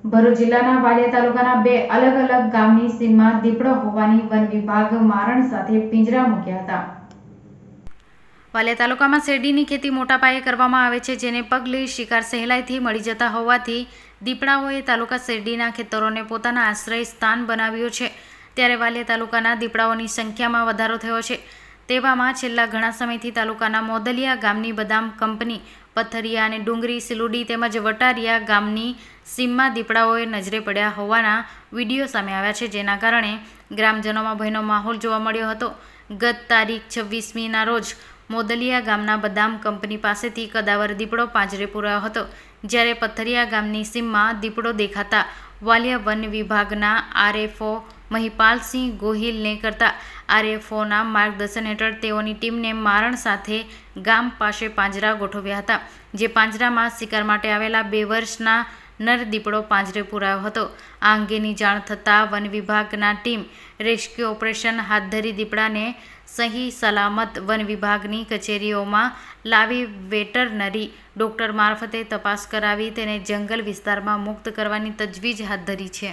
ભરૂચ જિલ્લાના વાલિયા તાલુકાના બે અલગ અલગ ગામની સીમમાં દીપડો હોવાની વન વિભાગ મારણ સાથે પિંજરા મૂક્યા હતા। વાલિયા તાલુકામાં શેરડીની ખેતી મોટા પાયે કરવામાં આવે છે, જેને પગલે શિકાર સહેલાઈથી મળી જતા હોવાથી દીપડાઓએ તાલુકા શેરડીના ખેતરોને પોતાના આશ્રય સ્થાન બનાવ્યું છે। ત્યારે વાલિયા તાલુકાના દીપડાઓની સંખ્યામાં વધારો થયો છે। તેવામાં છેલ્લા ઘણા સમયથી તાલુકાના મોદલિયા ગામની બદામ કંપની, પથરિયા અને ડુંગરી, સિલુડી તેમજ વટારિયા ગામની સીમમાં દીપડાઓએ નજરે પડ્યા હોવાના વિડીયો સામે આવ્યા છે, જેના કારણે ગ્રામજનોમાં ભયનો માહોલ જોવા મળ્યો હતો। ગત તારીખ 26મીના રોજ મોદલિયા ગામના બદામ કંપની પાસેથી કદાવર દીપડો પાંજરે પુરાયો હતો, જ્યારે પથરિયા ગામની સીમમાં દીપડો દેખાતા વાલિયા વન વિભાગના આરએફઓ મહિપાલસિંહ ગોહિલને કરતા આરએફઓના માર્ગદર્શન હેઠળ તેઓની ટીમને મારણ સાથે ગામ પાસે પાંજરા ગોઠવ્યા હતા, જે પાંજરામાં શિકાર માટે આવેલા 2 વર્ષના નર દીપડો પાંજરે પુરાયો હતો। આ અંગેની જાણ થતાં વન વિભાગના ટીમ રેસ્ક્યુ ઓપરેશન હાથ ધરી દીપડાને સહી સલામત વન વિભાગની કચેરીઓમાં લાવી વેટરનરી ડોક્ટર મારફતે તપાસ કરાવી તેને જંગલ વિસ્તારમાં મુક્ત કરવાની તજવીજ હાથ ધરી છે।